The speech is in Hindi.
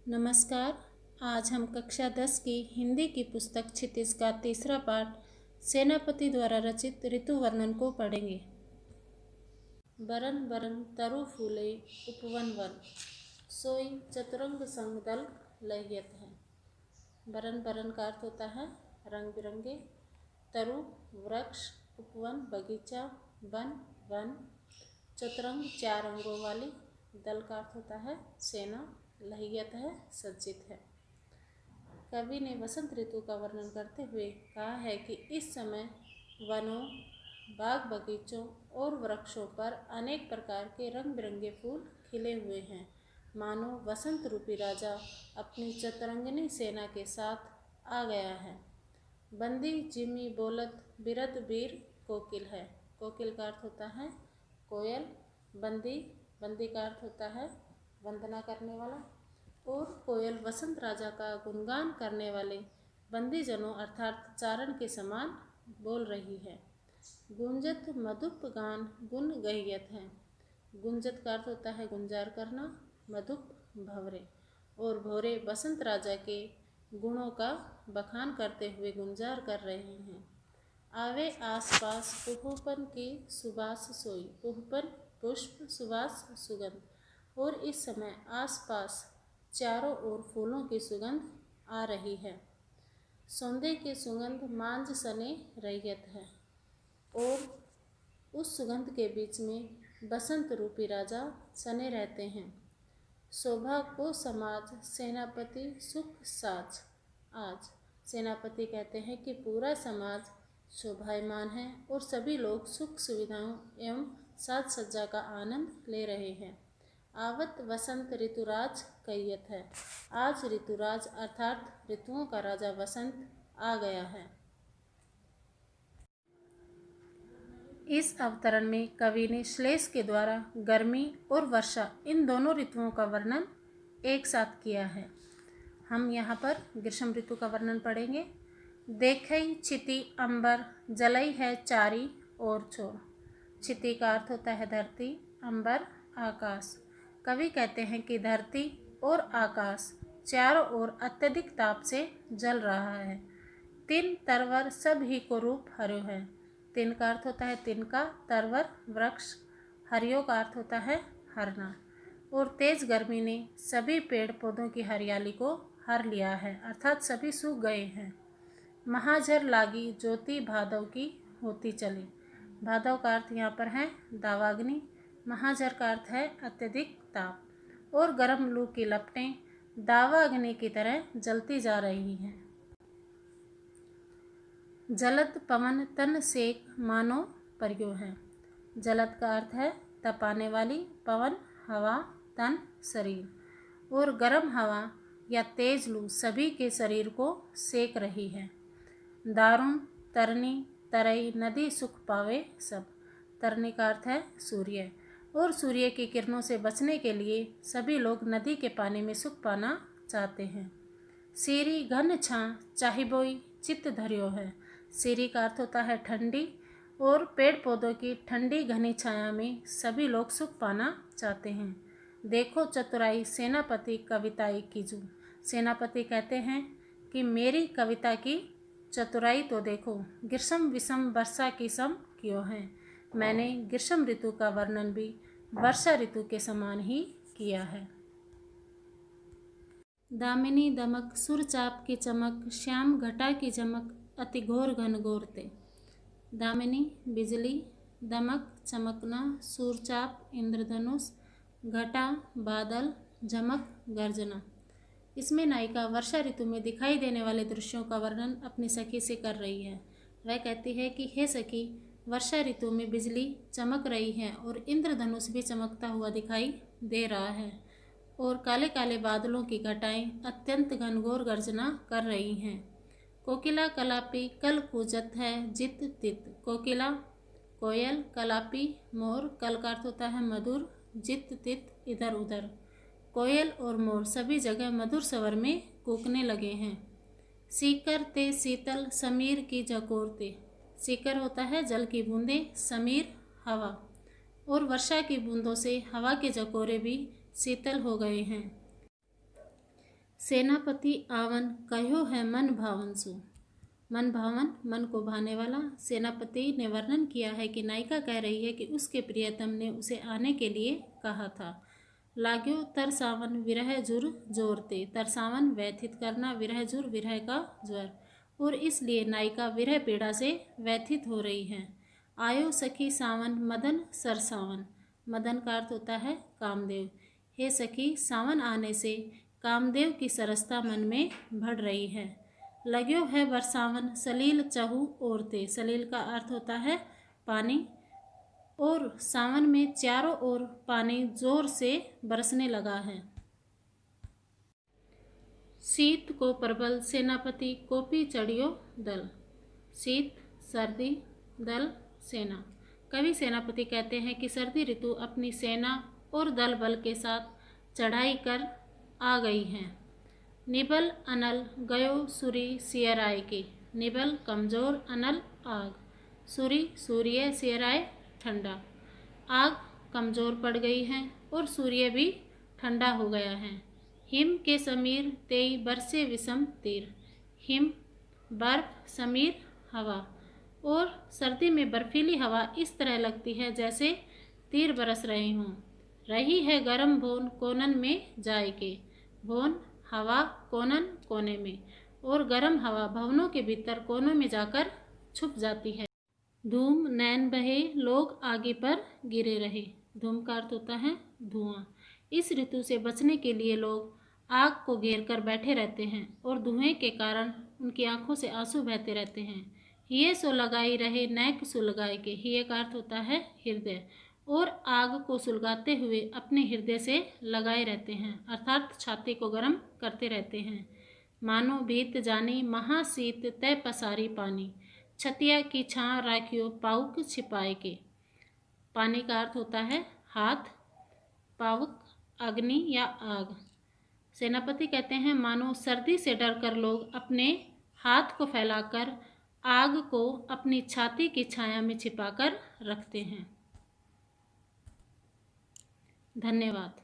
नमस्कार। आज हम कक्षा 10 की हिंदी की पुस्तक क्षितिज का तीसरा पाठ सेनापति द्वारा रचित ऋतु वर्णन को पढ़ेंगे। बरन बरन तरु फूले उपवन वन, सोई चतुरंग संग दल लहियत है। बरन बरन का अर्थ होता है रंग बिरंगे, तरु वृक्ष, उपवन बगीचा, वन वन, चतुरंग चार अंगों वाली, दल का अर्थ होता है सेना, लहियत है सज्जित है। कवि ने वसंत ऋतु का वर्णन करते हुए कहा है कि इस समय वनों, बाग बगीचों और वृक्षों पर अनेक प्रकार के रंग बिरंगे फूल खिले हुए हैं, मानो वसंत रूपी राजा अपनी चतुरंगिनी सेना के साथ आ गया है। बंदी जिमी बोलत बिरद बीर कोकिल है। कोकिल का अर्थ होता है कोयल, बंदी, बंदी का अर्थ होता है वंदना करने वाला, और कोयल वसंत राजा का गुणगान करने वाले बंदीजनों अर्थात चारण के समान बोल रही है। गुंजत मधुप गान गुण गहियत है। गुंजत का अर्थ होता है गुंजार करना, मधुप भवरे, और भोरे वसंत राजा के गुणों का बखान करते हुए गुंजार कर रहे हैं। आवे आसपास पुष्पन की सुबास सोई। पुष्पन पुष्प, सुबास सुगंध, और इस समय आसपास चारों ओर फूलों की सुगंध आ रही है। सौंदे की सुगंध मांझ सने रैयत है, और उस सुगंध के बीच में बसंत रूपी राजा सने रहते हैं। शोभा को समाज सेनापति सुख साज। आज सेनापति कहते हैं कि पूरा समाज शोभायमान है और सभी लोग सुख सुविधाओं एवं साज सज्जा का आनंद ले रहे हैं। आवत वसंत ऋतुराज कैयत है। आज ऋतुराज अर्थात ऋतुओं का राजा वसंत आ गया है। इस अवतरण में कवि ने श्लेष के द्वारा गर्मी और वर्षा इन दोनों ऋतुओं का वर्णन एक साथ किया है। हम यहाँ पर ग्रीष्म ऋतु का वर्णन पढ़ेंगे। देखई छिति अंबर, जलई है चारी और छोर। छिति का अर्थ होता है धरती, अंबर आकाश। कवि कहते हैं कि धरती और आकाश चारों ओर अत्यधिक ताप से जल रहा है। तिन तरवर सब ही को रूप हर्यो है। तिन का अर्थ होता है तिनका, तरवर वृक्ष, हरियो का अर्थ होता है हरना, और तेज गर्मी ने सभी पेड़ पौधों की हरियाली को हर लिया है, अर्थात सभी सूख गए हैं। महाझर लागी ज्योति भादव की होती चली। भादव का अर्थ यहाँ पर है दावाग्नि, महाझर का अर्थ है अत्यधिक ताप, और गर्म लू की लपटें दावाग्नि की तरह जलती जा रही हैं। जलद पवन तन सेक मानो परियो है। जलद का अर्थ है तपाने वाली, पवन हवा, तन शरीर, और गर्म हवा या तेज लू सभी के शरीर को सेक रही है। दारुण तरनी तरई नदी सुख पावे सब। तरनी का अर्थ है सूर्य, और सूर्य की किरणों से बचने के लिए सभी लोग नदी के पानी में सुख पाना चाहते हैं। सीरी घन छां चाहिबोई चित्त धरियो है। सीरी का अर्थ होता है ठंडी, और पेड़ पौधों की ठंडी घनी छाया में सभी लोग सुख पाना चाहते हैं। देखो चतुराई सेनापति कविताई कीजू। सेनापति कहते हैं कि मेरी कविता की चतुराई तो देखो, ग्रीष्म विषम वर्षा की सम क्यों है। मैंने ग्रीष्म ऋतु का वर्णन भी वर्षा ऋतु के समान ही किया है। दामिनी दमक सुरचाप की चमक, श्याम घटा की चमक अति घोर घनघोरते। दामिनी बिजली, दमक चमकना, सूरचाप इंद्रधनुष, घटा बादल, झमक गर्जना। इसमें नायिका वर्षा ऋतु में दिखाई देने वाले दृश्यों का वर्णन अपनी सखी से कर रही है। वह कहती है कि हे सखी, वर्षा ऋतु में बिजली चमक रही है और इंद्रधनुष भी चमकता हुआ दिखाई दे रहा है, और काले काले बादलों की घटाएं अत्यंत घनघोर गर्जना कर रही हैं। कोकिला कलापी कल कूजत है जित तित। कोकिला कोयल, कलापी मोर, कल का अर्थ होता है मधुर, जित तित इधर उधर। कोयल और मोर सभी जगह मधुर स्वर में कूकने लगे हैं। सीकर ते शीतल समीर की झकोरते। सीकर होता है जल की बूंदें, समीर हवा, और वर्षा की बूंदों से हवा के झकोरे भी शीतल हो गए हैं। सेनापति आवन कहो है मन भावन सु। मन भावन मन को भाने वाला। सेनापति ने वर्णन किया है कि नायिका कह रही है कि उसके प्रियतम ने उसे आने के लिए कहा था। लाग्यो तरसावन विरह जुर जोरते। तरसावन व्यथित करना, विरह जुर विरह का ज्वर, और इसलिए नायिका विरह पीड़ा से व्यथित हो रही है। आयो सखी सावन मदन सरसावन। मदन का अर्थ होता है कामदेव। हे सखी, सावन आने से कामदेव की सरसता मन में बढ़ रही है। लाग्यो है बरसावन सलील चहु ओरते। सलील का अर्थ होता है पानी, और सावन में चारों ओर पानी जोर से बरसने लगा है। शीत को प्रबल सेनापति कोपी चढ़ियो दल। शीत सर्दी, दल सेना। कवि सेनापति कहते हैं कि सर्दी ऋतु अपनी सेना और दल बल के साथ चढ़ाई कर आ गई है। निबल अनल गयो सूरी सियराय के। निबल कमजोर, अनल आग, सूरी सूर्य, सियराय ठंडा। आग कमजोर पड़ गई है और सूर्य भी ठंडा हो गया है। हिम के समीर तेई बरसे विषम तीर। हिम बर्फ, समीर हवा, और सर्दी में बर्फीली हवा इस तरह लगती है जैसे तीर बरस रहे हों। रही है गरम भोन कोनन में जाए के। भोन हवा, कोनन कोने में, और गर्म हवा भवनों के भीतर कोनों में जाकर छुप जाती है। धूम नैन बहे लोग आगे पर गिरे रहे। धूम का अर्थ होता है धुआं। इस ऋतु से बचने के लिए लोग आग को घेर कर बैठे रहते हैं और धुएं के कारण उनकी आंखों से आंसू बहते रहते हैं। हिये सो लगाई रहे नैक सुलगाए के। हिये का अर्थ होता है हृदय, और आग को सुलगाते हुए अपने हृदय से लगाए रहते हैं, अर्थात छाती को गर्म करते रहते हैं। मानो भीत जानी महाशीत तय पसारी पानी। छतिया की छां राखियो पाउक छिपाए के। पानी का अर्थ होता है हाथ, पावक अग्नि या आग। सेनापति कहते हैं मानो सर्दी से डरकर लोग अपने हाथ को फैलाकर आग को अपनी छाती की छाया में छिपाकर रखते हैं। धन्यवाद।